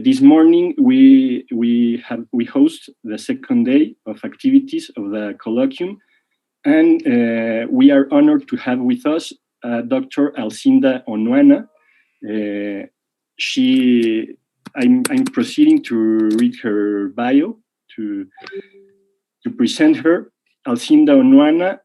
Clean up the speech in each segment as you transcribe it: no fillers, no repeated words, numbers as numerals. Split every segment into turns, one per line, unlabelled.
This morning we host the second day of activities of the colloquium, and we are honored to have with us Dr. Alcinda Honwana. I'm proceeding to read her bio to present her. Alcinda Honwana,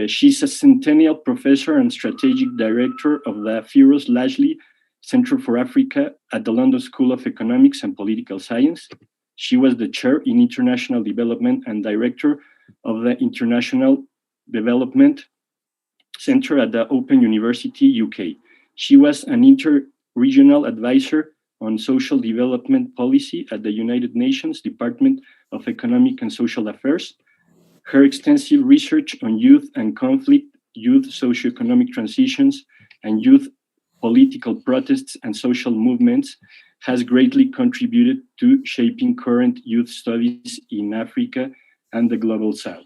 she's a Centennial Professor and Strategic Director of the Firoz Lalji Centre for Africa at the London School of Economics and Political Science. She was the Chair in International Development and Director of the International Development Centre at the Open University, UK. She was an inter-regional advisor on social development policy at the United Nations Department of Economic and Social Affairs. Her extensive research on youth and conflict, youth socioeconomic transitions, and youth political protests and social movements has greatly contributed to shaping current youth studies in Africa and the Global South.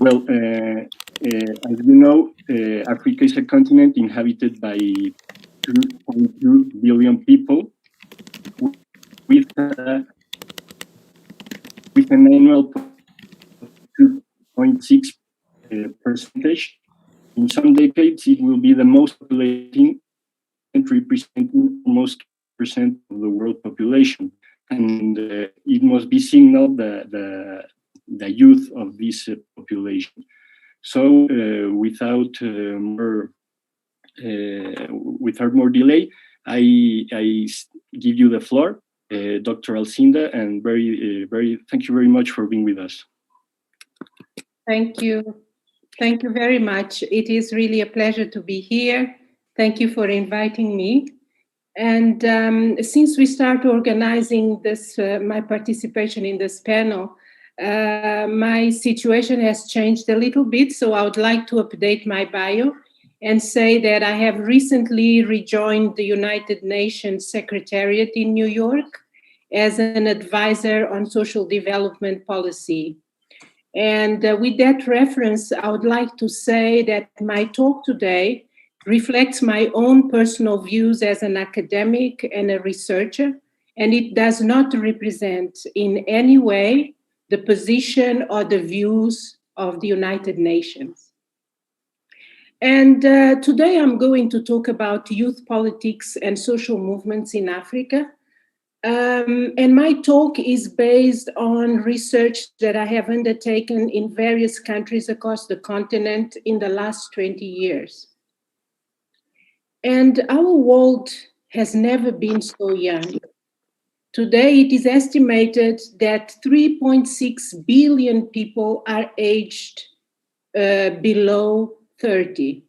Well, as you know, Africa is a continent inhabited by 2.2 billion people with an annual 2.6 percentage. In some decades, it will be the most populating country, representing almost 2% of the world population, and it must be signaled the youth of this population. So, without more delay, I give you the floor, Dr. Alcinda, and thank you very much for being with us.
Thank you. Thank you very much. It is really a pleasure to be here. Thank you for inviting me. And since we start organizing this, my participation in this panel, my situation has changed a little bit. So I would like to update my bio and say that I have recently rejoined the United Nations Secretariat in New York as an advisor on social development policy. And with that reference, I would like to say that my talk today reflects my own personal views as an academic and a researcher, and it does not represent in any way the position or the views of the United Nations. And today I'm going to talk about youth politics and social movements in Africa. And my talk is based on research that I have undertaken in various countries across the continent in the last 20 years. And our world has never been so young. Today, it is estimated that 3.6 billion people are aged below 30.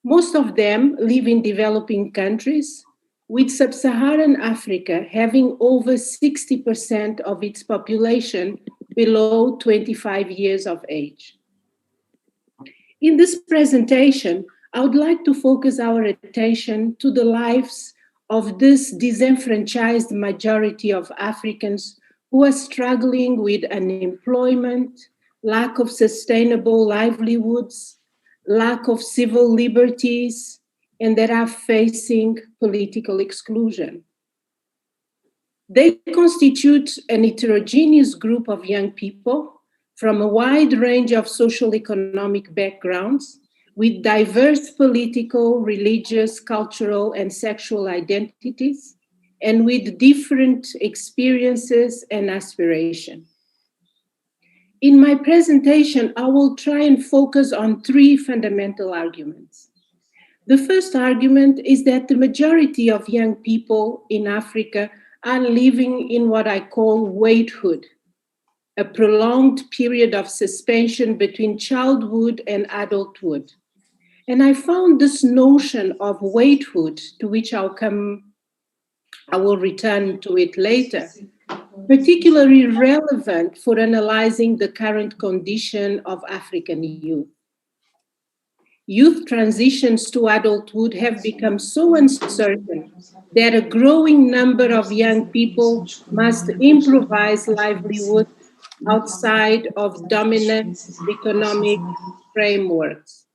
Most of them live in developing countries, with sub-Saharan Africa having over 60% of its population below 25 years of age. In this presentation, I would like to focus our attention to the lives of this disenfranchised majority of Africans who are struggling with unemployment, lack of sustainable livelihoods, lack of civil liberties, and that are facing political exclusion. They constitute an heterogeneous group of young people from a wide range of social economic backgrounds with diverse political, religious, cultural, and sexual identities, and with different experiences and aspirations. In my presentation, I will try and focus on three fundamental arguments. The first argument is that the majority of young people in Africa are living in what I call waithood, a prolonged period of suspension between childhood and adulthood. And I found this notion of waithood, to which I will return to it later, particularly relevant for analyzing the current condition of African youth. Youth transitions to adulthood have become so uncertain that a growing number of young people must improvise livelihood outside of dominant economic frameworks.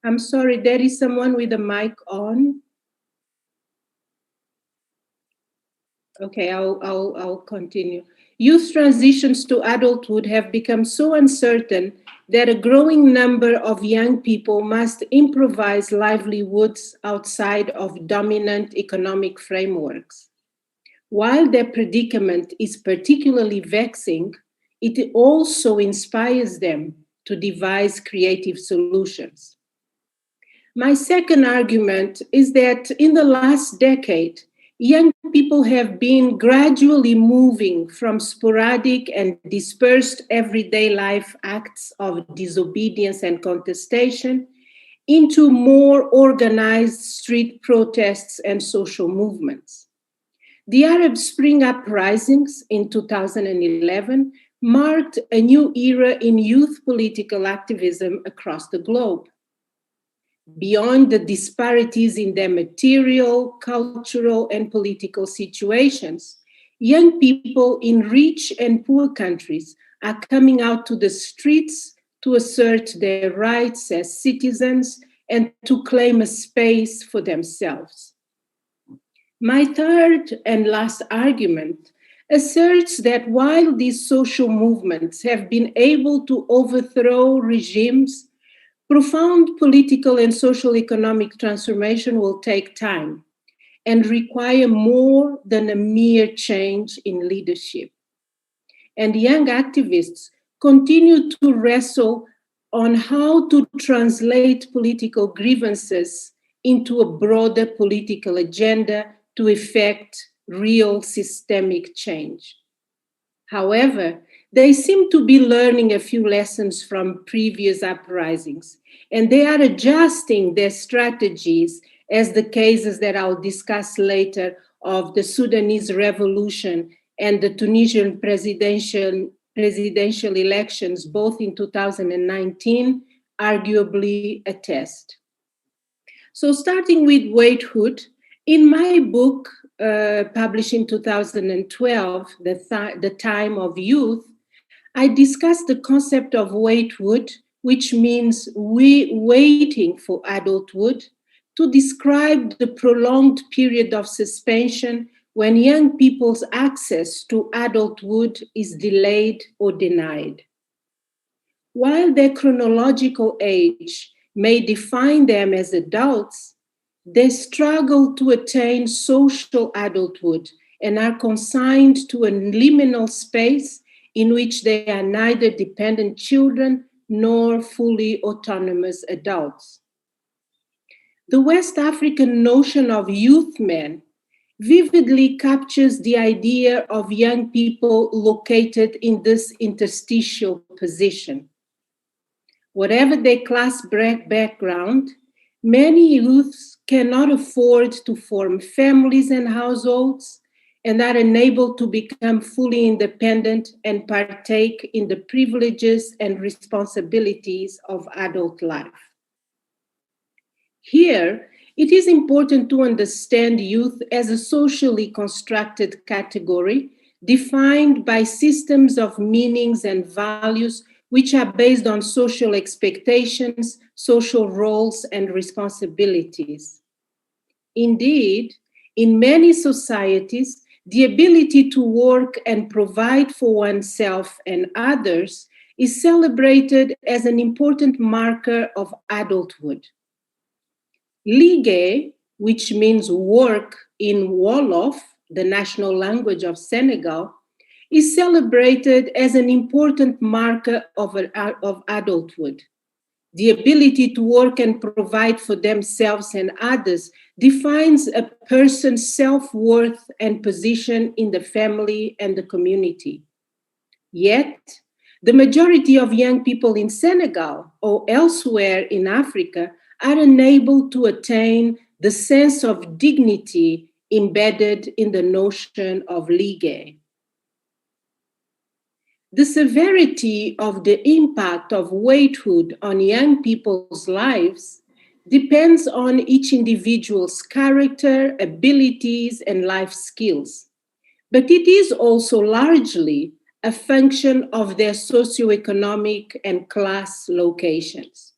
I'm sorry, there is someone with a mic on. Okay, I'll continue. Youth transitions to adulthood have become so uncertain that a growing number of young people must improvise livelihoods outside of dominant economic frameworks. While their predicament is particularly vexing, it also inspires them to devise creative solutions. My second argument is that in the last decade, young people have been gradually moving from sporadic and dispersed everyday life acts of disobedience and contestation into more organized street protests and social movements. The Arab Spring uprisings in 2011 marked a new era in youth political activism across the globe. Beyond the disparities in their material, cultural, and political situations, young people in rich and poor countries are coming out to the streets to assert their rights as citizens and to claim a space for themselves. My third and last argument asserts that while these social movements have been able to overthrow regimes, profound political and social economic transformation will take time and require more than a mere change in leadership. And young activists continue to wrestle on how to translate political grievances into a broader political agenda to effect real systemic change. However, they seem to be learning a few lessons from previous uprisings, and they are adjusting their strategies, as the cases that I'll discuss later of the Sudanese revolution and the Tunisian presidential elections, both in 2019, arguably attest. So starting with waithood, in my book, published in 2012, The Time of Youth, I discussed the concept of waithood, which means waiting for adulthood, to describe the prolonged period of suspension when young people's access to adulthood is delayed or denied. While their chronological age may define them as adults, they struggle to attain social adulthood and are consigned to a liminal space in which they are neither dependent children nor fully autonomous adults. The West African notion of youth men vividly captures the idea of young people located in this interstitial position. Whatever their class background, many youths cannot afford to form families and households and are unable to become fully independent and partake in the privileges and responsibilities of adult life. Here, it is important to understand youth as a socially constructed category defined by systems of meanings and values which are based on social expectations, social roles, and responsibilities. Indeed, in many societies, the ability to work and provide for oneself and others is celebrated as an important marker of adulthood. Ligue, which means work in Wolof, the national language of Senegal, is celebrated as an important marker of adulthood. The ability to work and provide for themselves and others defines a person's self-worth and position in the family and the community. Yet, the majority of young people in Senegal or elsewhere in Africa are unable to attain the sense of dignity embedded in the notion of ligue. The severity of the impact of waithood on young people's lives depends on each individual's character, abilities, and life skills. But it is also largely a function of their socioeconomic and class locations.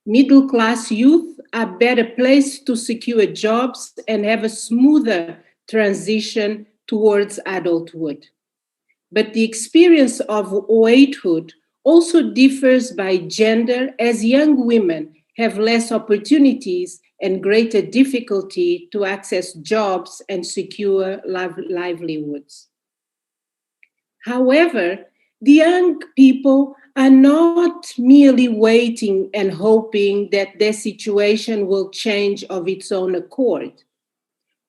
Middle-class youth are better placed to secure jobs and have a smoother transition towards adulthood. But the experience of waithood also differs by gender, as young women have less opportunities and greater difficulty to access jobs and secure livelihoods. However, the young people are not merely waiting and hoping that their situation will change of its own accord.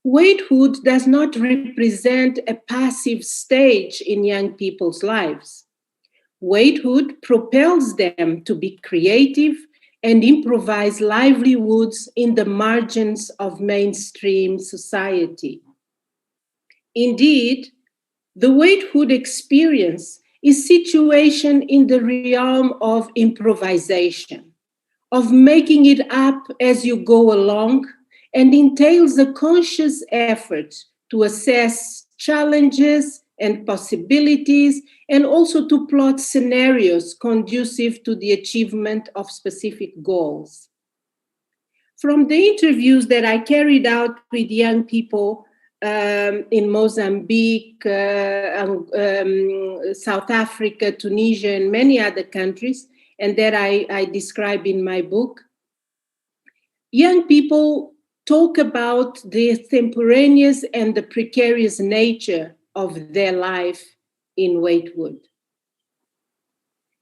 Waithood does not represent a passive stage in young people's lives. Waithood propels them to be creative and improvise livelihoods in the margins of mainstream society. Indeed, the waithood experience is situated in the realm of improvisation, of making it up as you go along, and entails a conscious effort to assess challenges and possibilities, and also to plot scenarios conducive to the achievement of specific goals. From the interviews that I carried out with young people in Mozambique, South Africa, Tunisia, and many other countries, and that I describe in my book, young people talk about the extemporaneous and the precarious nature of their life in waithood.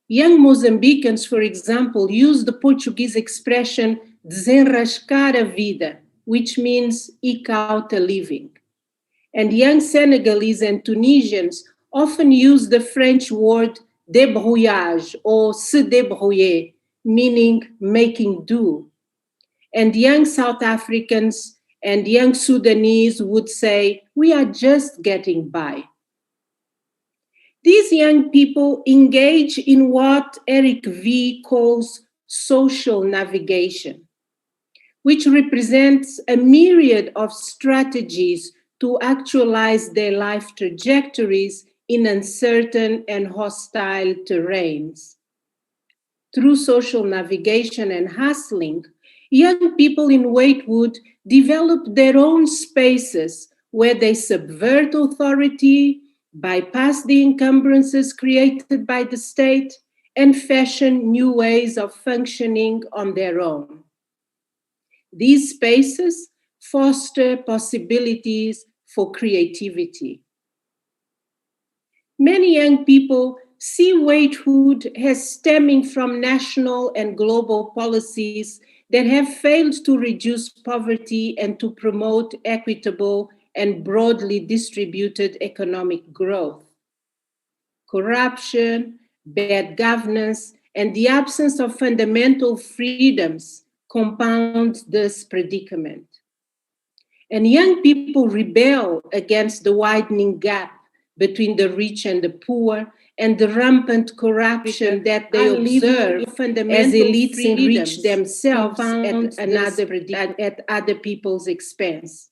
Young Mozambicans, for example, use the Portuguese expression desenrascar a vida, which means eke out a living. And young Senegalese and Tunisians often use the French word débrouillage or se débrouiller, meaning making do. And young South Africans and young Sudanese would say, we are just getting by. These young people engage in what Eric V. calls social navigation, which represents a myriad of strategies to actualize their life trajectories in uncertain and hostile terrains. Through social navigation and hustling, young people in waithood develop their own spaces where they subvert authority, bypass the encumbrances created by the state, and fashion new ways of functioning on their own. These spaces foster possibilities for creativity. Many young people see waithood as stemming from national and global policies that have failed to reduce poverty and to promote equitable and broadly distributed economic growth. Corruption, bad governance, and the absence of fundamental freedoms compound this predicament. And young people rebel against the widening gap between the rich and the poor and the rampant corruption that they observe as elites enrich themselves at other people's expense.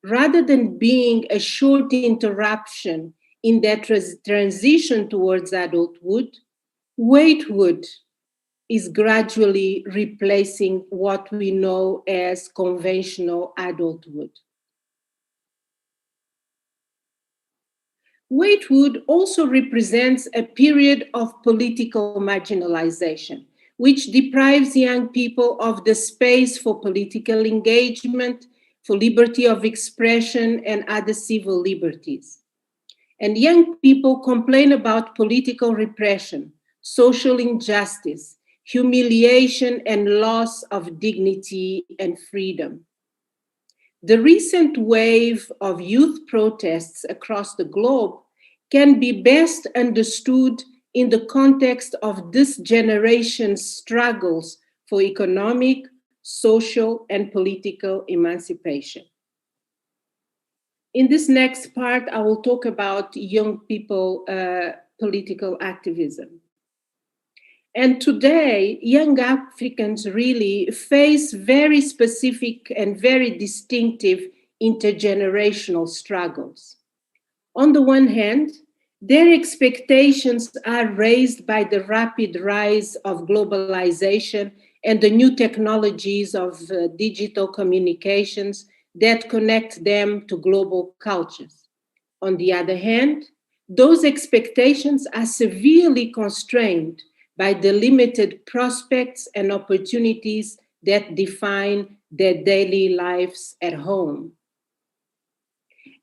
Rather than being a short interruption in that transition towards adulthood, waithood is gradually replacing what we know as conventional adulthood. Waithood also represents a period of political marginalization, which deprives young people of the space for political engagement, for liberty of expression, and other civil liberties. And young people complain about political repression, social injustice, humiliation, and loss of dignity and freedom. The recent wave of youth protests across the globe can be best understood in the context of this generation's struggles for economic, social, and political emancipation. In this next part, I will talk about young people political activism. And today, young Africans really face very specific and very distinctive intergenerational struggles. On the one hand, their expectations are raised by the rapid rise of globalization and the new technologies of digital communications that connect them to global cultures. On the other hand, those expectations are severely constrained by the limited prospects and opportunities that define their daily lives at home.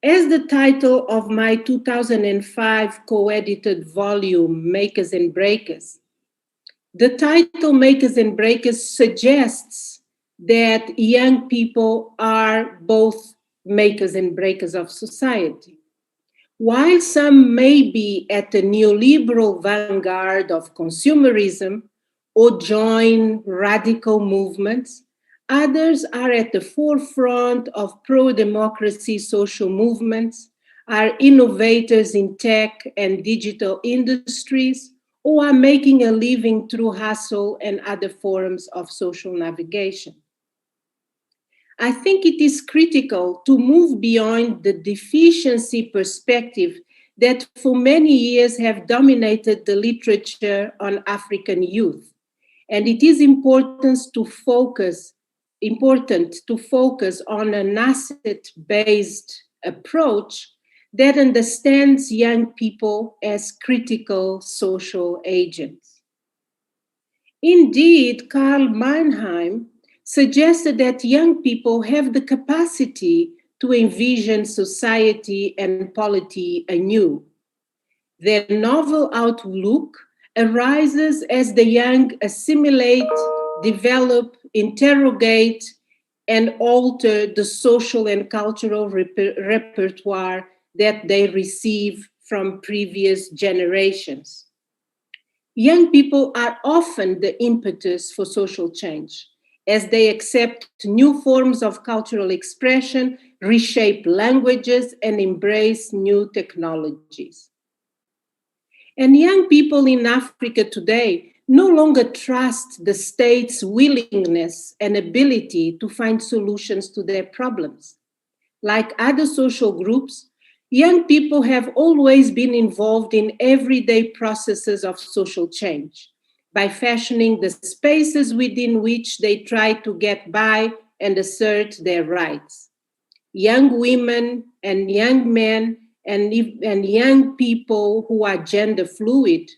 As the title of my 2005 co-edited volume, Makers and Breakers, the title Makers and Breakers suggests that young people are both makers and breakers of society. While some may be at the neoliberal vanguard of consumerism or join radical movements, others are at the forefront of pro-democracy social movements, are innovators in tech and digital industries, or are making a living through hustle and other forms of social navigation. I think it is critical to move beyond the deficiency perspective that for many years have dominated the literature on African youth. And it is important to focus on an asset-based approach that understands young people as critical social agents. Indeed, Karl Mannheim suggested that young people have the capacity to envision society and polity anew. Their novel outlook arises as the young assimilate, develop, interrogate, and alter the social and cultural repertoire that they receive from previous generations. Young people are often the impetus for social change, as they accept new forms of cultural expression, reshape languages, and embrace new technologies. And young people in Africa today no longer trust the state's willingness and ability to find solutions to their problems. Like other social groups, young people have always been involved in everyday processes of social change by fashioning the spaces within which they try to get by and assert their rights. Young women and young men and young people who are gender fluid,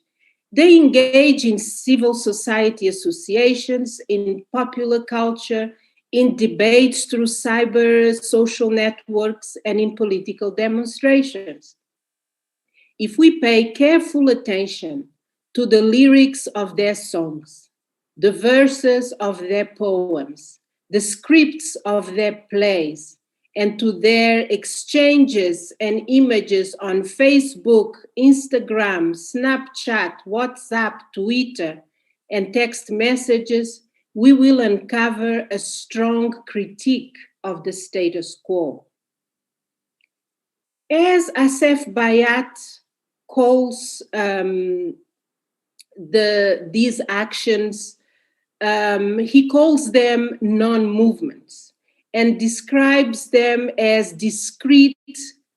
they engage in civil society associations, in popular culture, in debates through cyber social networks, and in political demonstrations. If we pay careful attention to the lyrics of their songs, the verses of their poems, the scripts of their plays, and to their exchanges and images on Facebook, Instagram, Snapchat, WhatsApp, Twitter, and text messages, we will uncover a strong critique of the status quo. As Asef Bayat calls these actions, he calls them non-movements and describes them as discrete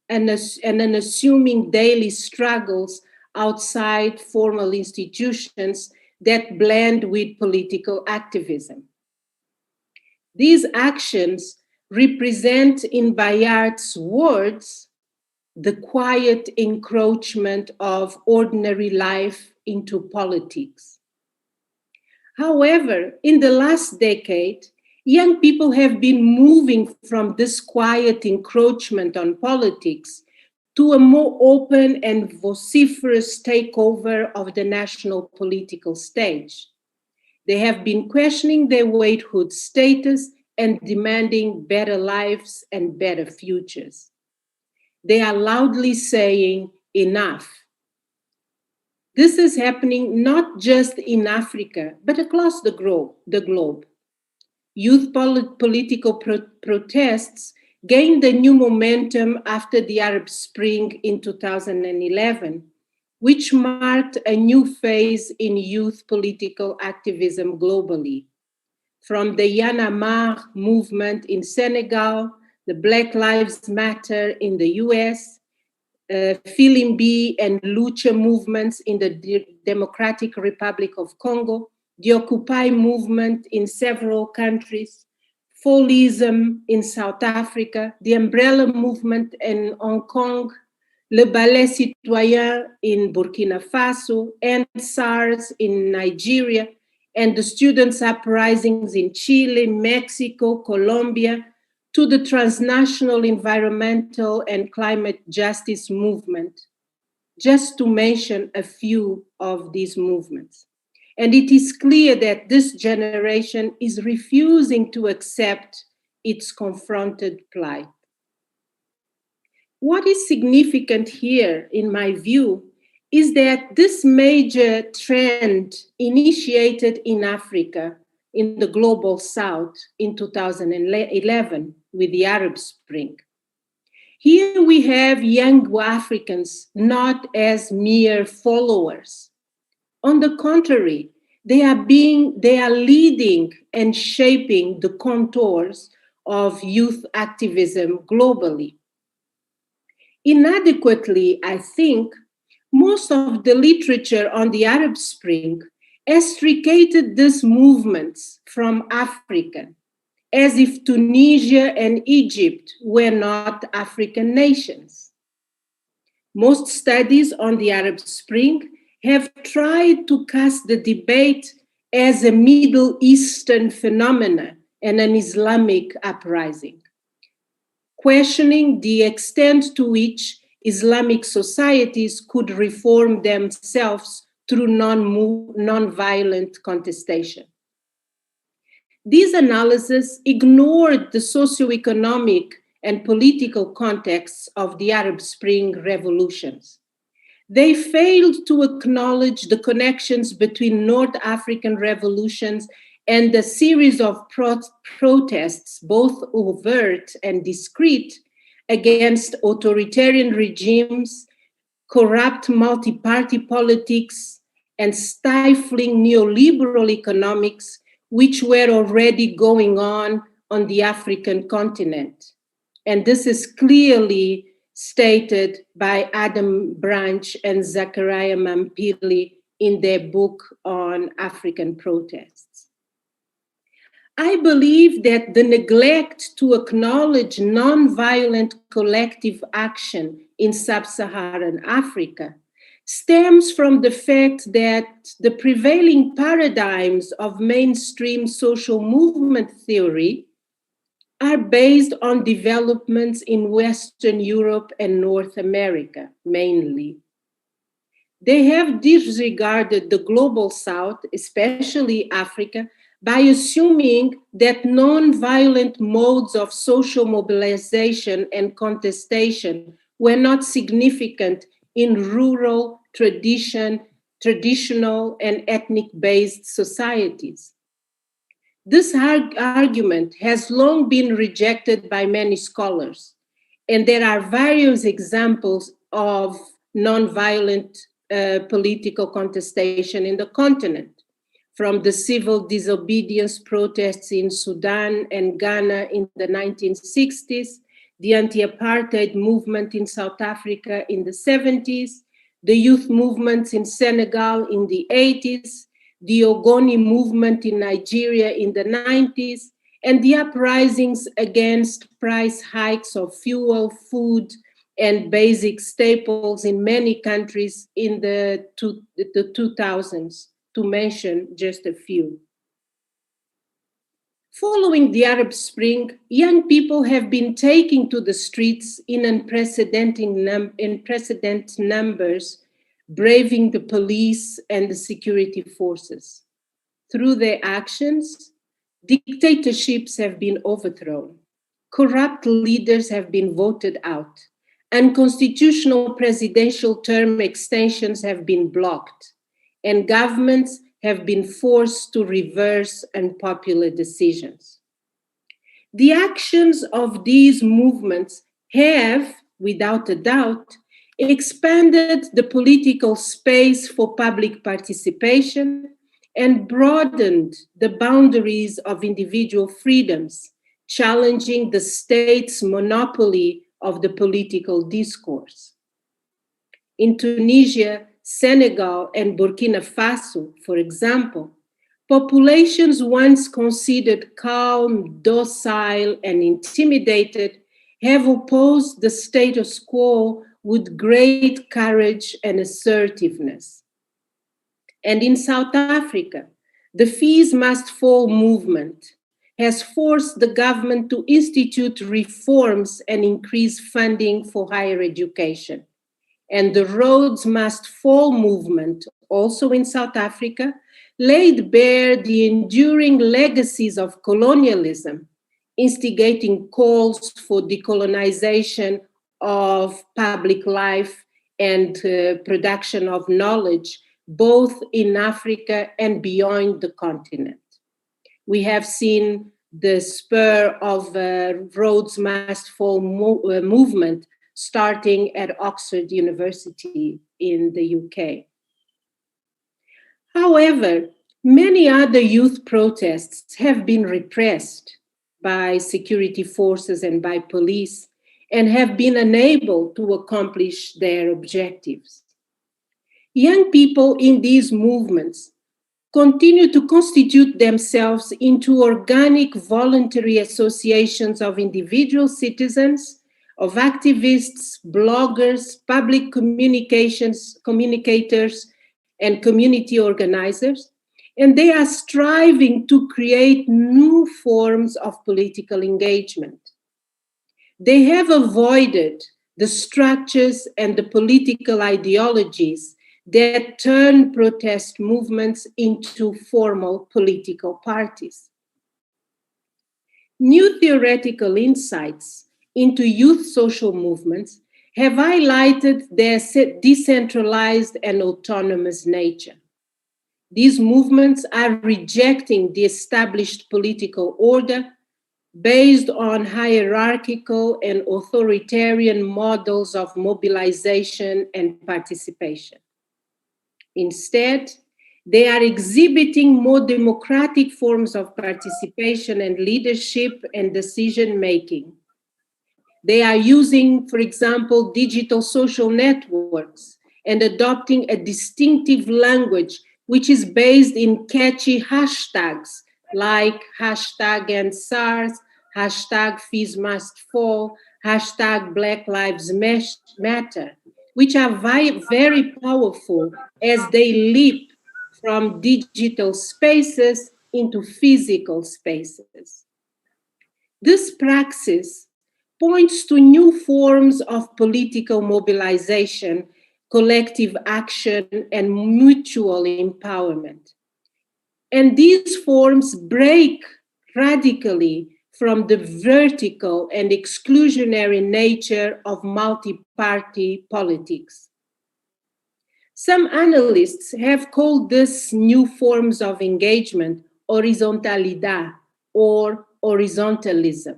and unassuming daily struggles outside formal institutions that blend with political activism. These actions represent, in Bayat's words, the quiet encroachment of ordinary life into politics. However, in the last decade, young people have been moving from this quiet encroachment on politics to a more open and vociferous takeover of the national political stage. They have been questioning their waithood status and demanding better lives and better futures. They are loudly saying, enough. This is happening not just in Africa, but across the globe. Youth political protests gained a new momentum after the Arab Spring in 2011, which marked a new phase in youth political activism globally. From the Y'en a marre movement in Senegal, the Black Lives Matter in the US, Filimbi and Lucha movements in the Democratic Republic of Congo, the Occupy movement in several countries, Fallism in South Africa, the Umbrella Movement in Hong Kong, Le Ballet Citoyen in Burkina Faso, and SARS in Nigeria, and the students' uprisings in Chile, Mexico, Colombia, to the transnational environmental and climate justice movement, just to mention a few of these movements. And it is clear that this generation is refusing to accept its confronted plight. What is significant here, in my view, is that this major trend initiated in Africa, in the global south, in 2011 with the Arab Spring. Here we have young Africans not as mere followers. On the contrary, they are leading and shaping the contours of youth activism globally. Inadequately, I think, most of the literature on the Arab Spring extricated these movements from Africa, as if Tunisia and Egypt were not African nations. Most studies on the Arab Spring have tried to cast the debate as a Middle Eastern phenomenon and an Islamic uprising, questioning the extent to which Islamic societies could reform themselves through non-violent contestation. These analyses ignored the socioeconomic and political contexts of the Arab Spring revolutions. They failed to acknowledge the connections between North African revolutions and the series of protests, both overt and discreet, against authoritarian regimes, corrupt multi-party politics, and stifling neoliberal economics, which were already going on the African continent. And this is clearly stated by Adam Branch and Zachariah Mampili in their book on African protests. I believe that the neglect to acknowledge nonviolent collective action in sub-Saharan Africa stems from the fact that the prevailing paradigms of mainstream social movement theory are based on developments in Western Europe and North America, mainly. They have disregarded the global South, especially Africa, by assuming that non-violent modes of social mobilization and contestation were not significant in rural, traditional, and ethnic-based societies. This argument has long been rejected by many scholars, and there are various examples of non-violent political contestation in the continent, from the civil disobedience protests in Sudan and Ghana in the 1960s, the anti-apartheid movement in South Africa in the 70s, the youth movements in Senegal in the 80s, the Ogoni movement in Nigeria in the 90s, and the uprisings against price hikes of fuel, food, and basic staples in many countries in the 2000s, to mention just a few. Following the Arab Spring, young people have been taking to the streets in unprecedented numbers, braving the police and the security forces. Through their actions, dictatorships have been overthrown, corrupt leaders have been voted out, unconstitutional presidential term extensions have been blocked, and governments have been forced to reverse unpopular decisions. The actions of these movements have, without a doubt, expanded the political space for public participation and broadened the boundaries of individual freedoms, challenging the state's monopoly of the political discourse. In Tunisia, Senegal, and Burkina Faso, for example, Populations once considered calm, docile, and intimidated have opposed the status quo with great courage and assertiveness. And in South Africa, the Fees Must Fall movement has forced the government to institute reforms and increase funding for higher education. And the Rhodes Must Fall movement, also in South Africa, laid bare the enduring legacies of colonialism, instigating calls for decolonization of public life and production of knowledge, both in Africa and beyond the continent. We have seen the spur of Rhodes Must Fall movement starting at Oxford University in the UK. However, many other youth protests have been repressed by security forces and by police and have been unable to accomplish their objectives. Young people in these movements continue to constitute themselves into organic voluntary associations of individual citizens, of activists, bloggers, public communicators, and community organizers, and they are striving to create new forms of political engagement. They have avoided the structures and the political ideologies that turn protest movements into formal political parties. New theoretical insights into youth social movements have highlighted their decentralized and autonomous nature. These movements are rejecting the established political order based on hierarchical and authoritarian models of mobilization and participation. Instead, they are exhibiting more democratic forms of participation and leadership and decision-making. They are using, for example, digital social networks and adopting a distinctive language which is based in catchy hashtags like #EndSARS, #FeesMustFall, #Black Lives Matter, which are very powerful as they leap from digital spaces into physical spaces. This praxis points to new forms of political mobilization, collective action, and mutual empowerment. And these forms break radically from the vertical and exclusionary nature of multi-party politics. Some analysts have called these new forms of engagement horizontalidad or horizontalism.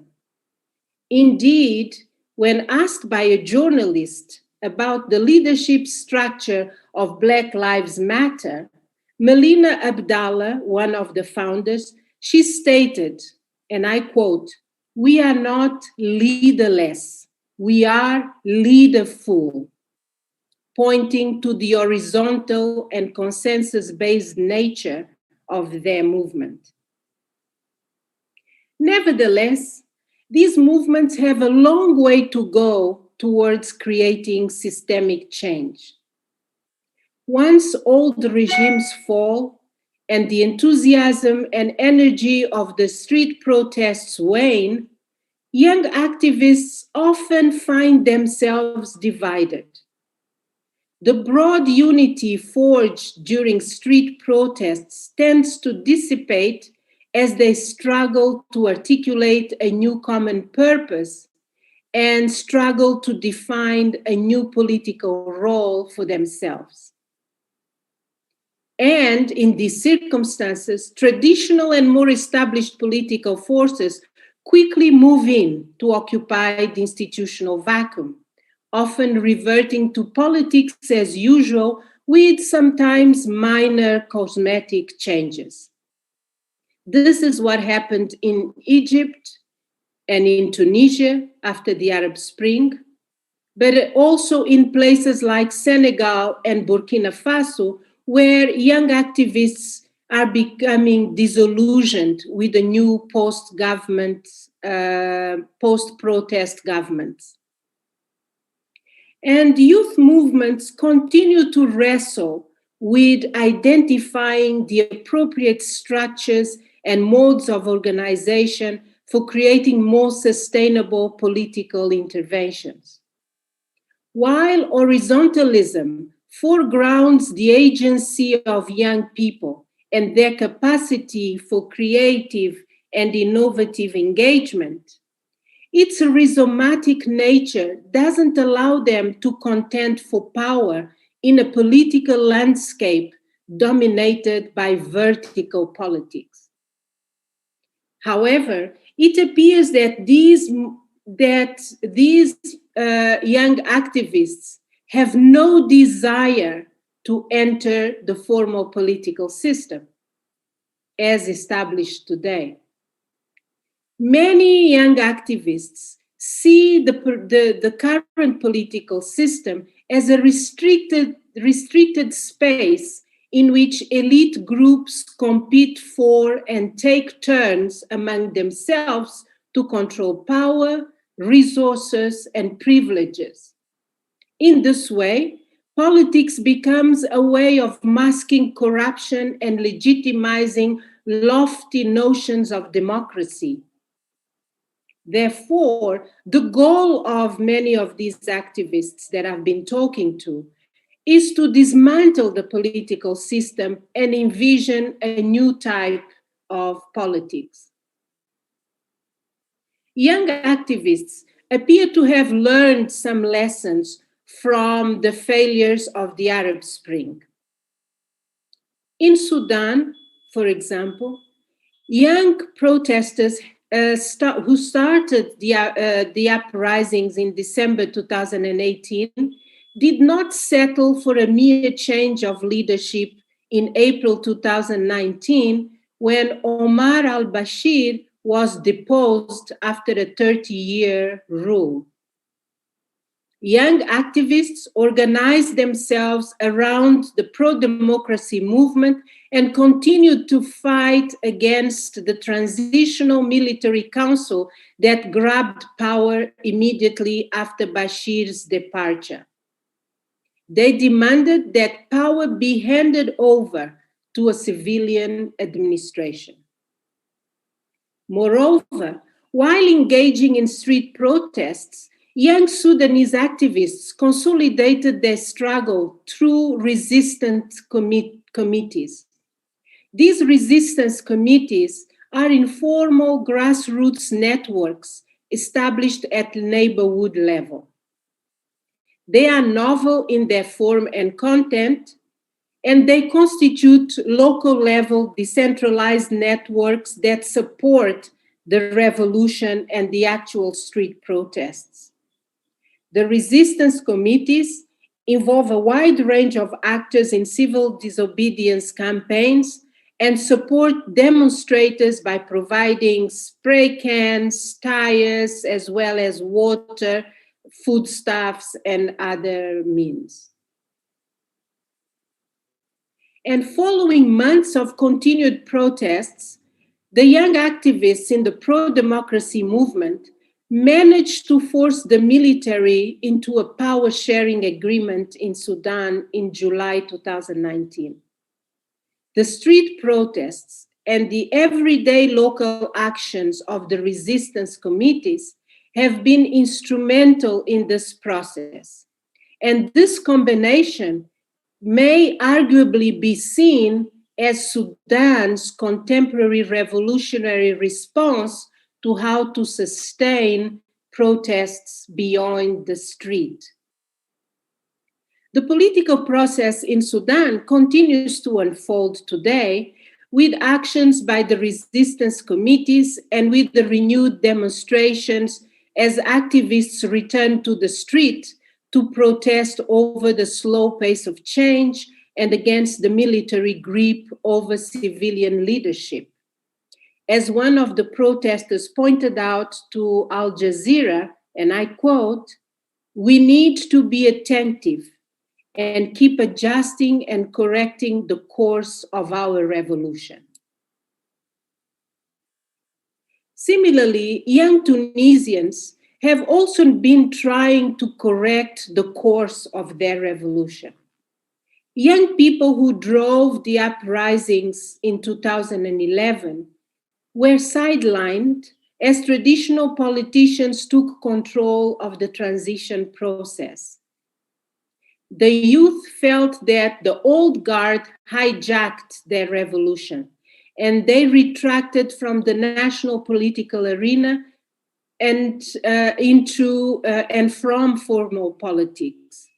Indeed, when asked by a journalist about the leadership structure of Black Lives Matter, Melina Abdallah, one of the founders, she stated, and I quote, "We are not leaderless, we are leaderful," pointing to the horizontal and consensus-based nature of their movement. Nevertheless, these movements have a long way to go towards creating systemic change. Once old regimes fall and the enthusiasm and energy of the street protests wane, young activists often find themselves divided. The broad unity forged during street protests tends to dissipate as they struggle to articulate a new common purpose and struggle to define a new political role for themselves. And in these circumstances, traditional and more established political forces quickly move in to occupy the institutional vacuum, often reverting to politics as usual with sometimes minor cosmetic changes. This is what happened in Egypt and in Tunisia after the Arab Spring, but also in places like Senegal and Burkina Faso, where young activists are becoming disillusioned with the new post-protest governments. And youth movements continue to wrestle with identifying the appropriate structures and modes of organization for creating more sustainable political interventions. While horizontalism foregrounds the agency of young people and their capacity for creative and innovative engagement, its rhizomatic nature doesn't allow them to contend for power in a political landscape dominated by vertical politics. However, it appears that these young activists have no desire to enter the formal political system as established today. Many young activists see the current political system as a restricted space in which elite groups compete for and take turns among themselves to control power, resources, and privileges. In this way, politics becomes a way of masking corruption and legitimizing lofty notions of democracy. Therefore, the goal of many of these activists that I've been talking to is to dismantle the political system and envision a new type of politics. Young activists appear to have learned some lessons from the failures of the Arab Spring. In Sudan, for example, young protesters who started the uprisings in December 2018 did not settle for a mere change of leadership in April 2019 when Omar al-Bashir was deposed after a 30-year rule. Young activists organized themselves around the pro-democracy movement and continued to fight against the transitional military council that grabbed power immediately after Bashir's departure. They demanded that power be handed over to a civilian administration. Moreover, while engaging in street protests, young Sudanese activists consolidated their struggle through resistance committees. These resistance committees are informal grassroots networks established at neighborhood level. They are novel in their form and content, and they constitute local-level decentralized networks that support the revolution and the actual street protests. The resistance committees involve a wide range of actors in civil disobedience campaigns and support demonstrators by providing spray cans, tires, as well as water, foodstuffs, and other means. And following months of continued protests, the young activists in the pro-democracy movement managed to force the military into a power-sharing agreement in Sudan in July 2019. The street protests and the everyday local actions of the resistance committees have been instrumental in this process. And this combination may arguably be seen as Sudan's contemporary revolutionary response to how to sustain protests beyond the street. The political process in Sudan continues to unfold today with actions by the resistance committees and with the renewed demonstrations as activists return to the street to protest over the slow pace of change and against the military grip over civilian leadership. As one of the protesters pointed out to Al Jazeera, and I quote, "We need to be attentive and keep adjusting and correcting the course of our revolution. Similarly, young Tunisians have also been trying to correct the course of their revolution. Young people who drove the uprisings in 2011 were sidelined as traditional politicians took control of the transition process. The youth felt that the old guard hijacked their revolution, and they retracted from the national political arena and from formal politics.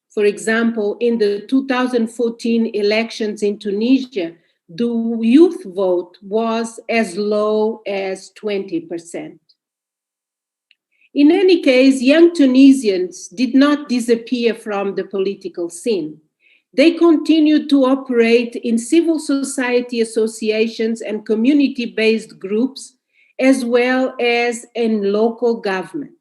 For example, in the 2014 elections in Tunisia, the youth vote was as low as 20%. In any case, young Tunisians did not disappear from the political scene. They continued to operate in civil society associations and community-based groups, as well as in local government.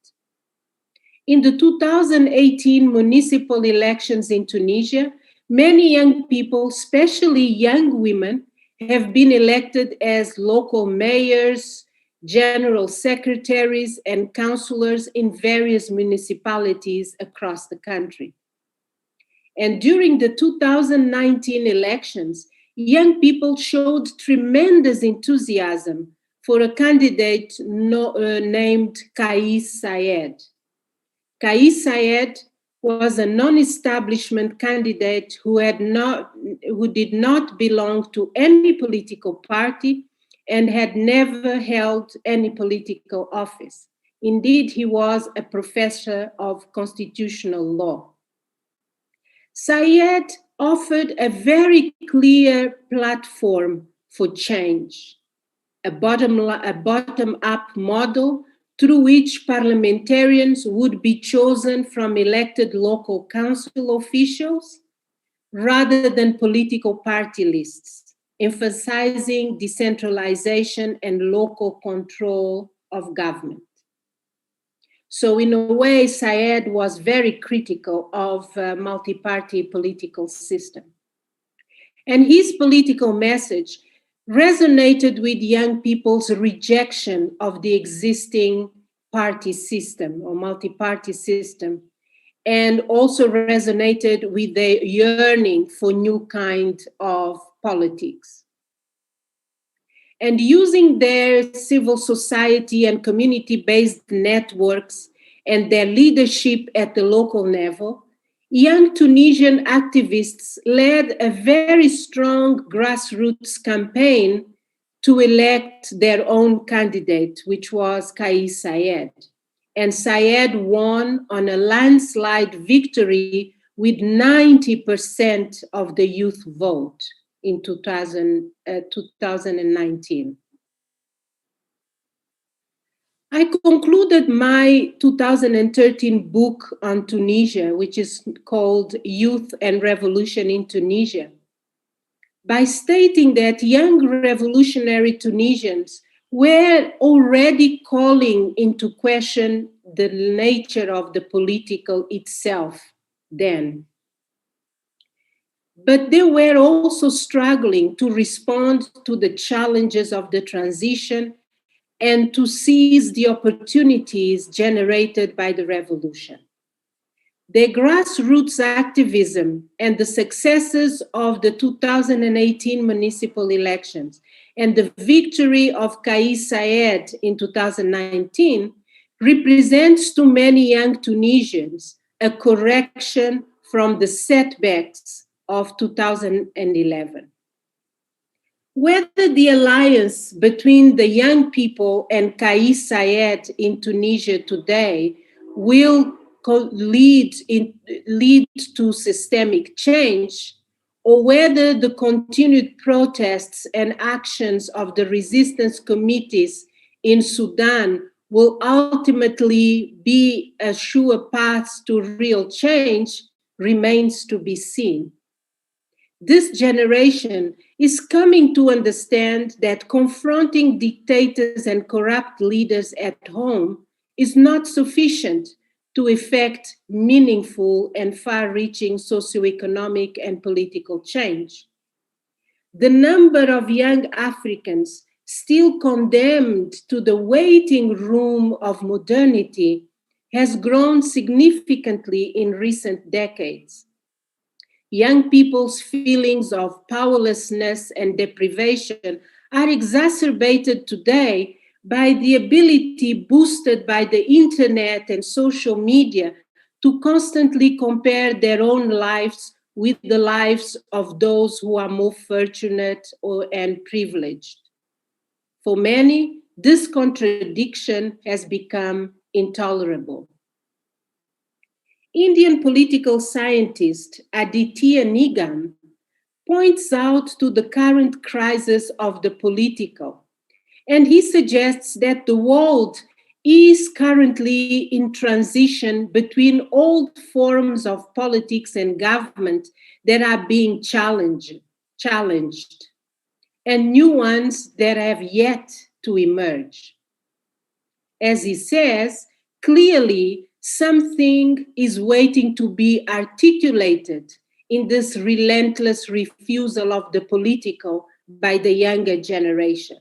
In the 2018 municipal elections in Tunisia, many young people, especially young women, have been elected as local mayors, general secretaries, and councillors in various municipalities across the country. And during the 2019 elections, young people showed tremendous enthusiasm for a candidate named Kais Saied. Kais Saied was a non-establishment candidate who did not belong to any political party and had never held any political office. Indeed, he was a professor of constitutional law. Saied offered a very clear platform for change, a bottom-up model through which parliamentarians would be chosen from elected local council officials rather than political party lists, emphasizing decentralization and local control of government. So in a way, Saied was very critical of a multi-party political system. And his political message resonated with young people's rejection of the existing party system or multi-party system, and also resonated with their yearning for new kind of politics. And using their civil society and community-based networks and their leadership at the local level, young Tunisian activists led a very strong grassroots campaign to elect their own candidate, which was Kais Saied. And Saied won on a landslide victory with 90% of the youth vote in 2019. I concluded my 2013 book on Tunisia, which is called Youth and Revolution in Tunisia, by stating that young revolutionary Tunisians were already calling into question the nature of the political itself then. But they were also struggling to respond to the challenges of the transition and to seize the opportunities generated by the revolution. Their grassroots activism and the successes of the 2018 municipal elections and the victory of Kais Saied in 2019 represents to many young Tunisians a correction from the setbacks of 2011. Whether the alliance between the young people and Kais Saied in Tunisia today will lead to systemic change, or whether the continued protests and actions of the resistance committees in Sudan will ultimately be a sure path to real change, remains to be seen. This generation is coming to understand that confronting dictators and corrupt leaders at home is not sufficient to effect meaningful and far-reaching socioeconomic and political change. The number of young Africans still condemned to the waiting room of modernity has grown significantly in recent decades. Young people's feelings of powerlessness and deprivation are exacerbated today by the ability boosted by the internet and social media to constantly compare their own lives with the lives of those who are more fortunate and privileged. For many, this contradiction has become intolerable. Indian political scientist Aditya Nigam points out to the current crisis of the political, and he suggests that the world is currently in transition between old forms of politics and government that are being challenged, and new ones that have yet to emerge. As he says, clearly, something is waiting to be articulated in this relentless refusal of the political by the younger generation.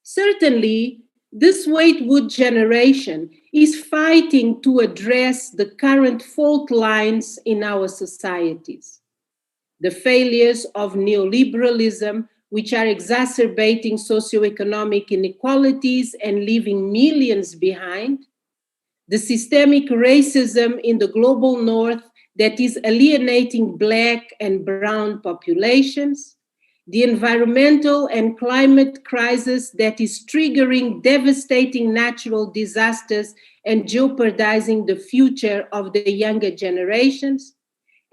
Certainly, this Waitwood generation is fighting to address the current fault lines in our societies. The failures of neoliberalism, which are exacerbating socioeconomic inequalities and leaving millions behind, the systemic racism in the global north that is alienating Black and brown populations, the environmental and climate crisis that is triggering devastating natural disasters and jeopardizing the future of the younger generations,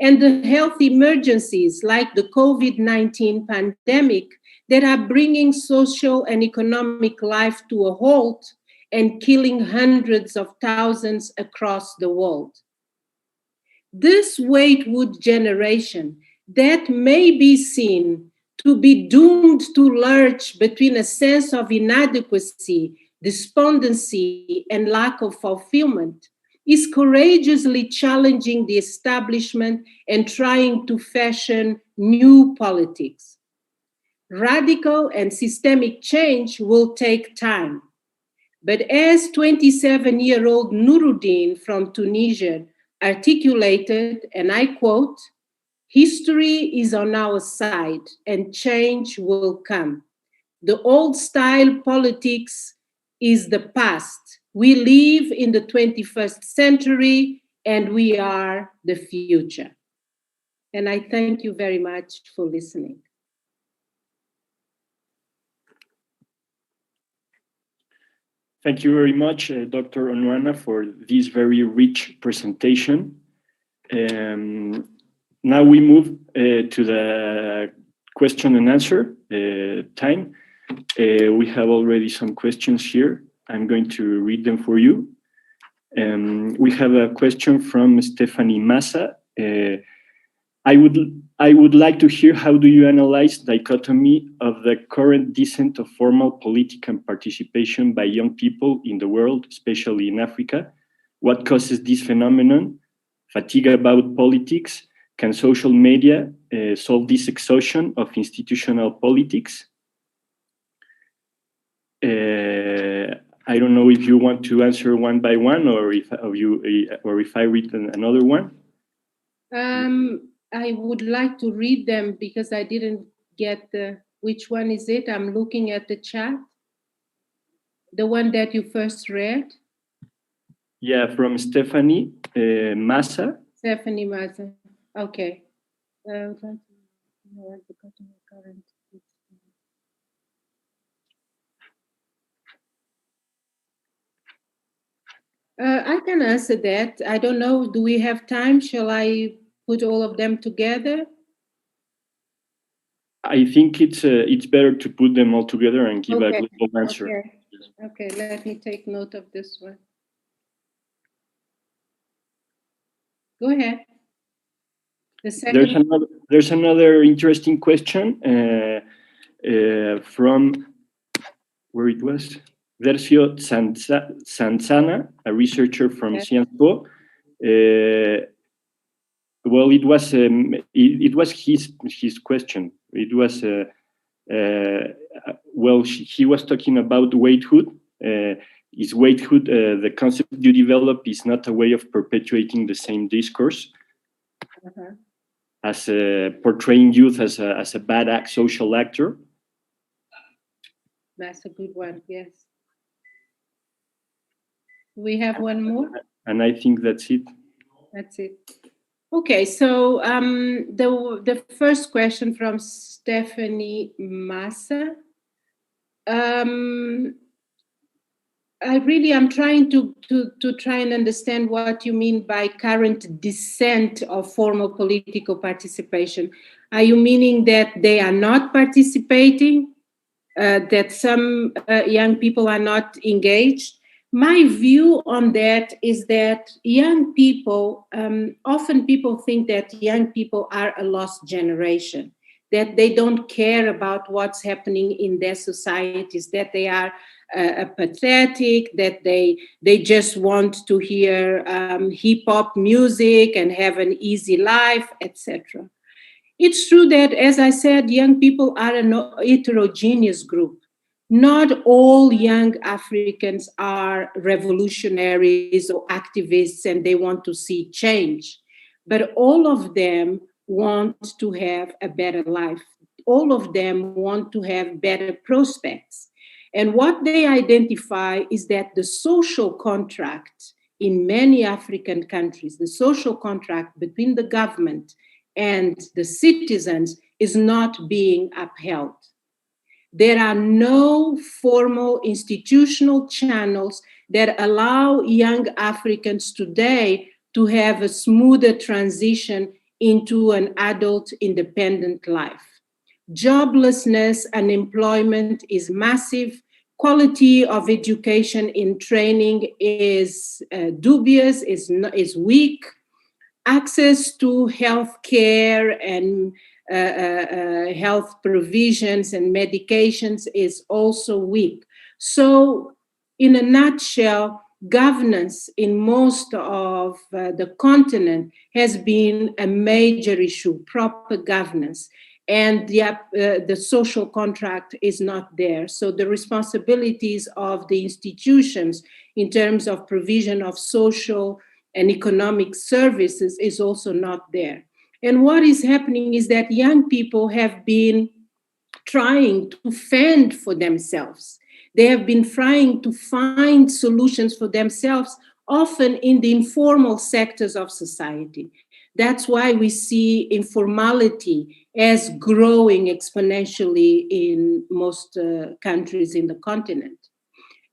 and the health emergencies like the COVID-19 pandemic that are bringing social and economic life to a halt and killing hundreds of thousands across the world. This Waitwood generation that may be seen to be doomed to lurch between a sense of inadequacy, despondency, and lack of fulfillment is courageously challenging the establishment and trying to fashion new politics. Radical and systemic change will take time. But as 27-year-old Nuruddin from Tunisia articulated, and I quote, "History is on our side and change will come. The old style politics is the past. We live in the 21st century and we are the future." And I thank you very much for listening.
Thank you very much, Dr. Honwana, for this very rich presentation. Now we move to the question and answer time. We have already some questions here. I'm going to read them for you. We have a question from Stephanie Massa. I would like to hear, how do you analyze the dichotomy of the current descent of formal political participation by young people in the world, especially in Africa? What causes this phenomenon? Fatigue about politics? Can social media solve this exhaustion of institutional politics? I don't know if you want to answer one by one, or if I read another one.
I would like to read them because I didn't get which one is it? I'm looking at the chat. The one that you first read?
Yeah, from Stephanie Massa.
Stephanie Massa, okay. I can answer that. I don't know, do we have time? Shall I put all of them together?
I think it's better to put them all together and give a global answer.
Okay, let me take note of this one. Go ahead. The second.
There's another interesting question from where it was. Versio Sanzana, a researcher from Sciences Po. Well, it was his question. It was well, he was talking about waithood. Is waithood the concept you develop is not a way of perpetuating the same discourse, as portraying youth as a bad social actor?
That's a good one. Yes. We have one more,
and I think that's it.
That's it. Okay, so the first question from Stephanie Massa. I'm trying to try and understand what you mean by current descent of formal political participation. Are you meaning that they are not participating, that some young people are not engaged? My view on that is that young people, often people think that young people are a lost generation, that they don't care about what's happening in their societies, that they are pathetic, that they just want to hear hip hop music and have an easy life, etc. It's true that, as I said, young people are a heterogeneous group. Not all young Africans are revolutionaries or activists and they want to see change, but all of them want to have a better life. All of them want to have better prospects. And what they identify is that the social contract in many African countries, the social contract between the government and the citizens is not being upheld. There are no formal institutional channels that allow young Africans today to have a smoother transition into an adult independent life. Joblessness, unemployment is massive. Quality of education in training is dubious, is weak. Access to health care and health provisions and medications is also weak. So, in a nutshell, governance in most of the continent has been a major issue, proper governance. And the social contract is not there. So the responsibilities of the institutions in terms of provision of social and economic services is also not there. And what is happening is that young people have been trying to fend for themselves. They have been trying to find solutions for themselves, often in the informal sectors of society. That's why we see informality as growing exponentially in most countries in the continent.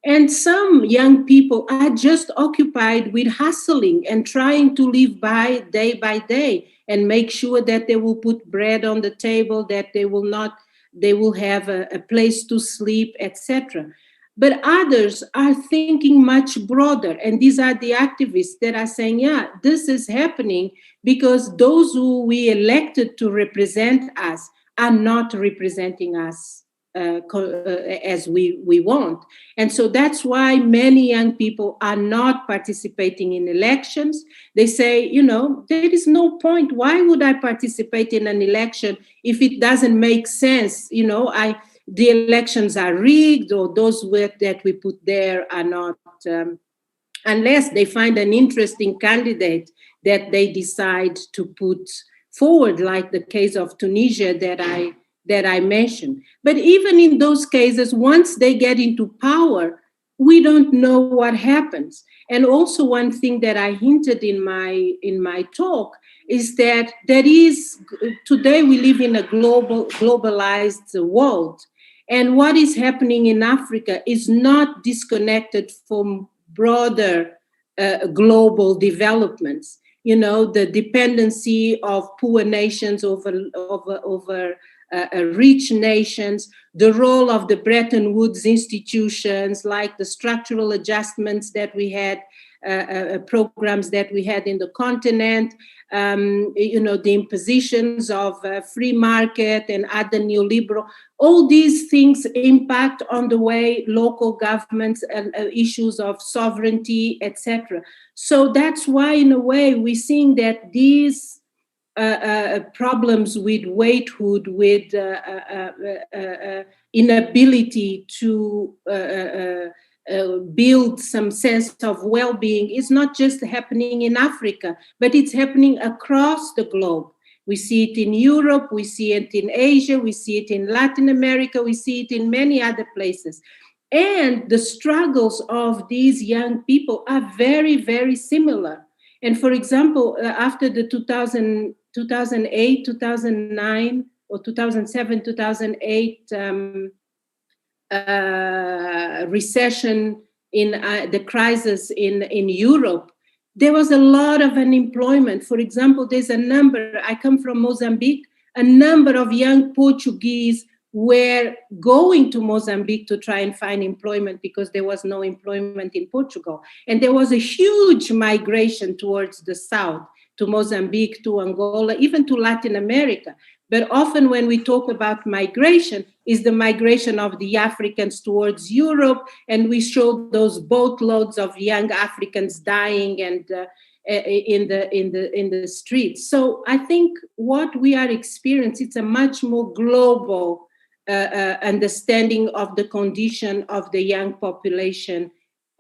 And some young people are just occupied with hustling and trying to live by day and make sure that they will put bread on the table, that they will have a place to sleep, etc. But others are thinking much broader. And these are the activists that are saying, yeah, this is happening because those who we elected to represent us are not representing us as we want. And so that's why many young people are not participating in elections. They say, there is no point. Why would I participate in an election if it doesn't make sense? The elections are rigged, or those that we put there are not, unless they find an interesting candidate that they decide to put forward, like the case of Tunisia that I mentioned. But even in those cases, once they get into power, we don't know what happens. And also one thing that I hinted in my talk is that today we live in a globalized world. And what is happening in Africa is not disconnected from broader global developments. The dependency of poor nations over rich nations, the role of the Bretton Woods institutions, like the structural adjustments that we had programs that we had in the continent, the impositions of free market and other neoliberal, all these things impact on the way local governments and issues of sovereignty, etc. So that's why, in a way, we're seeing that these problems with waithood, with inability to build some sense of well-being is not just happening in Africa, but it's happening across the globe. We see it in Europe, we see it in Asia, we see it in Latin America, we see it in many other places. And the struggles of these young people are very, very similar. And for example, after the 2008, 2009, or 2007, 2008 recession, in the crisis in Europe, there was a lot of unemployment. For example, there's a number, I come from Mozambique, a number of young Portuguese were going to Mozambique to try and find employment because there was no employment in Portugal. And there was a huge migration towards the south, to Mozambique, to Angola, even to Latin America. But often when we talk about migration, is the migration of the Africans towards Europe, and we show those boatloads of young Africans dying and in the streets. So I think what we are experiencing, it's a much more global understanding of the condition of the young population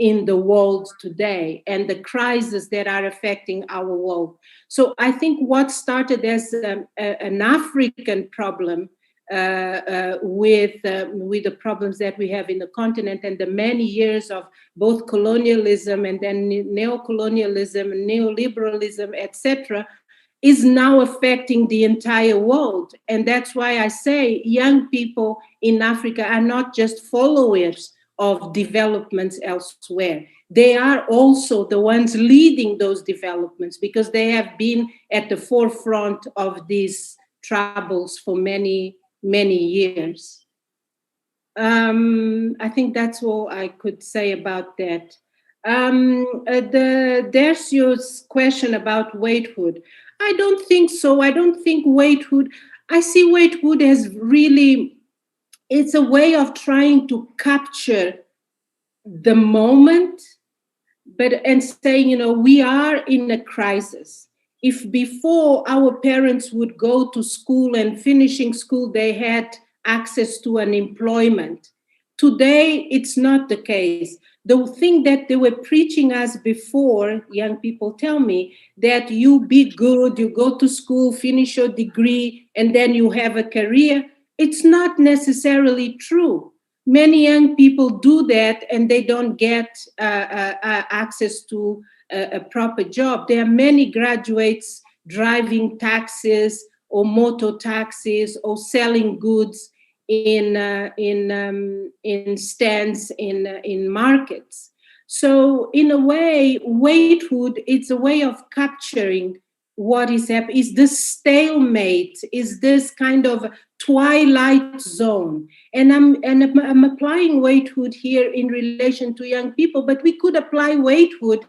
in the world today and the crises that are affecting our world. So I think what started as an African problem with the problems that we have in the continent and the many years of both colonialism and then neocolonialism, neoliberalism, etc., is now affecting the entire world. And that's why I say young people in Africa are not just followers of developments elsewhere. They are also the ones leading those developments because they have been at the forefront of these troubles for many, many years. I think that's all I could say about that. There's your question about waithood. I don't think so. I don't think waithood, I see waithood as really, it's a way of trying to capture the moment, and saying, we are in a crisis. If before our parents would go to school and finishing school, they had access to an employment. Today, it's not the case. The thing that they were preaching us before, young people tell me, that you be good, you go to school, finish your degree, and then you have a career, it's not necessarily true. Many young people do that and they don't get access to a proper job. There are many graduates driving taxis or motor taxis or selling goods in stands in markets. So in a way, waithood, it's a way of capturing what is happening, is this stalemate, is this kind of twilight zone. And I'm applying waithood here in relation to young people, but we could apply waithood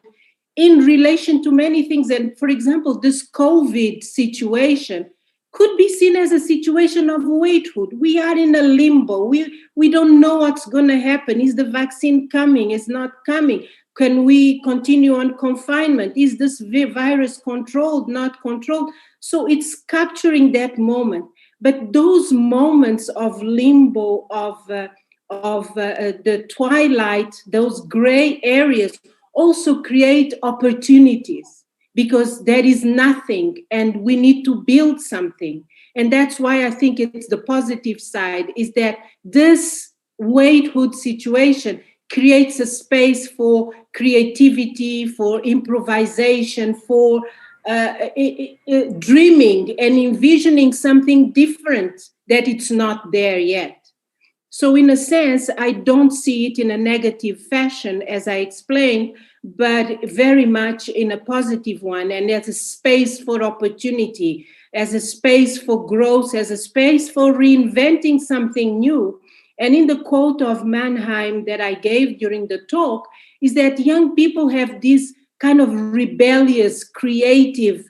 in relation to many things. And for example, this COVID situation could be seen as a situation of waithood. We are in a limbo. We don't know what's going to happen. Is the vaccine coming? Is not coming? Can we continue on confinement? Is this virus controlled, not controlled? So it's capturing that moment. But those moments of limbo, of the twilight, those gray areas also create opportunities, because there is nothing and we need to build something. And that's why I think it's the positive side, is that this waithood situation creates a space for creativity, for improvisation, for dreaming and envisioning something different that it's not there yet. So in a sense, I don't see it in a negative fashion, as I explained, but very much in a positive one, and as a space for opportunity, as a space for growth, as a space for reinventing something new. And in the quote of Mannheim that I gave during the talk, is that young people have this kind of rebellious, creative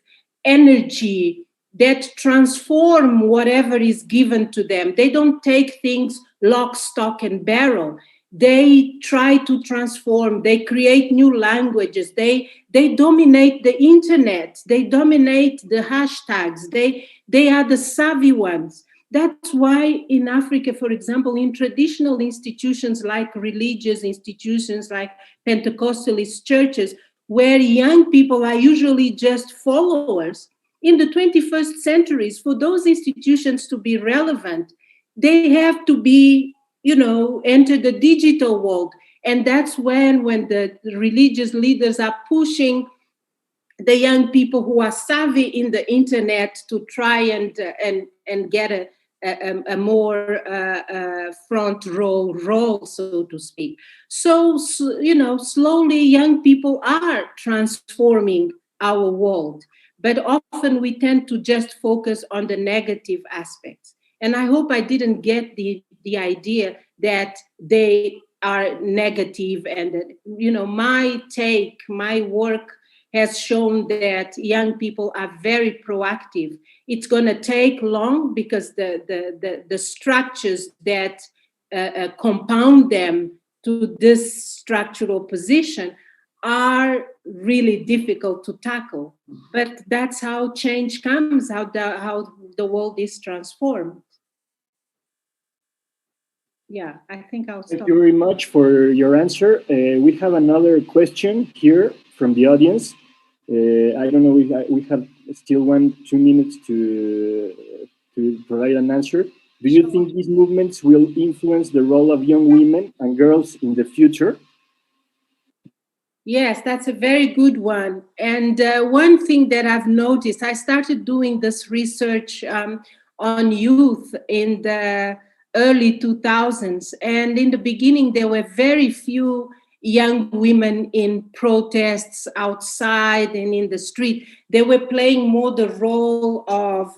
energy that transform whatever is given to them. They don't take things lock, stock, and barrel. They try to transform. They create new languages. They dominate the internet. They dominate the hashtags. They are the savvy ones. That's why in Africa, for example, in traditional institutions like religious institutions, like Pentecostalist churches, where young people are usually just followers, in the 21st centuries, for those institutions to be relevant, they have to be, enter the digital world. And that's when the religious leaders are pushing the young people who are savvy in the internet to try and get a more front row role, so to speak. So, slowly young people are transforming our world, but often we tend to just focus on the negative aspects. And I hope I didn't get the idea that they are negative, and that, my work has shown that young people are very proactive. It's going to take long because the structures that compound them to this structural position are really difficult to tackle. But that's how change comes, how the world is transformed. Yeah, I think I'll stop.
Thank you very much for your answer. We have another question here from the audience. I don't know if we have still 2 minutes to provide an answer. Do you think these movements will influence the role of young women and girls in the future?
Yes, that's a very good one. And one thing that I've noticed, I started doing this research on youth in the early 2000s. And in the beginning, there were very few young women in protests outside and in the street. They were playing more the role of,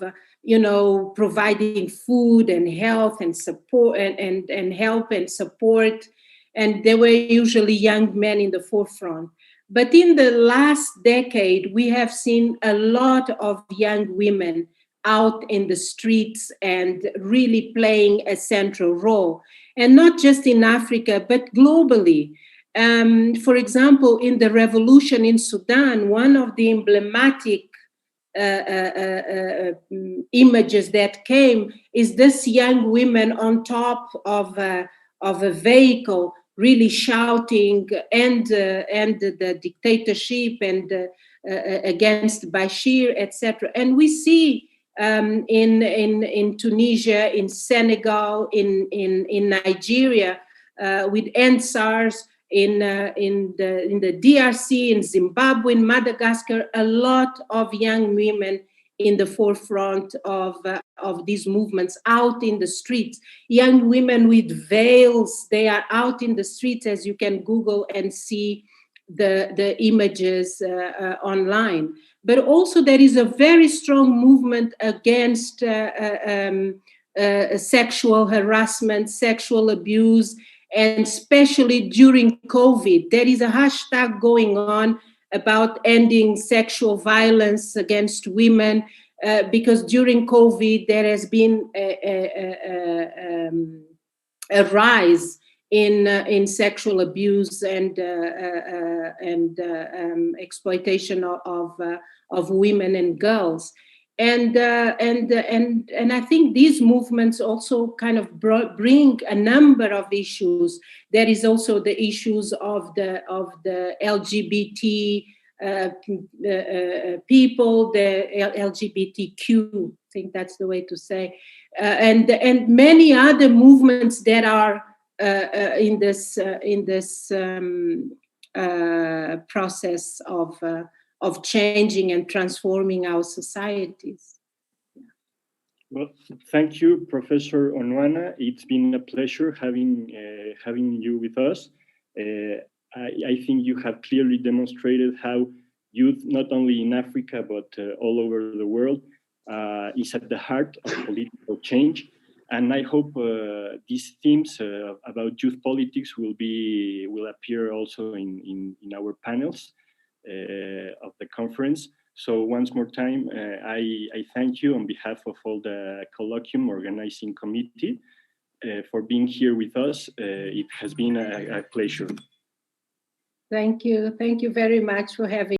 providing food and health and support and help and support. And there were usually young men in the forefront. But in the last decade, we have seen a lot of young women out in the streets and really playing a central role. And not just in Africa, but globally. For example, in the revolution in Sudan, one of the emblematic images that came is this young women on top of a vehicle, really shouting and the dictatorship and against Bashir, etc. And we see in Tunisia, in Senegal, in Nigeria, with NSARS, in the DRC, in Zimbabwe, in Madagascar, a lot of young women in the forefront of these movements, out in the streets. Young women with veils, they are out in the streets, as you can Google and see the images online. But also there is a very strong movement against sexual harassment, sexual abuse, and especially during COVID. There is a hashtag going on about ending sexual violence against women, because during COVID there has been a rise in sexual abuse and exploitation of women and girls. And I think these movements also kind of bring a number of issues. There is also the issues of the LGBT people, the LGBTQ, I think that's the way to say, and many other movements that are in this process of changing and transforming our societies.
Well, thank you, Professor Honwana. It's been a pleasure having you with us. I think you have clearly demonstrated how youth, not only in Africa, but all over the world, is at the heart of political change. And I hope these themes about youth politics will appear also in our panels. the conference. So once more time, I thank you on behalf of all the colloquium organizing committee for being here with us. It has been a pleasure.
Thank you. Thank you very much for having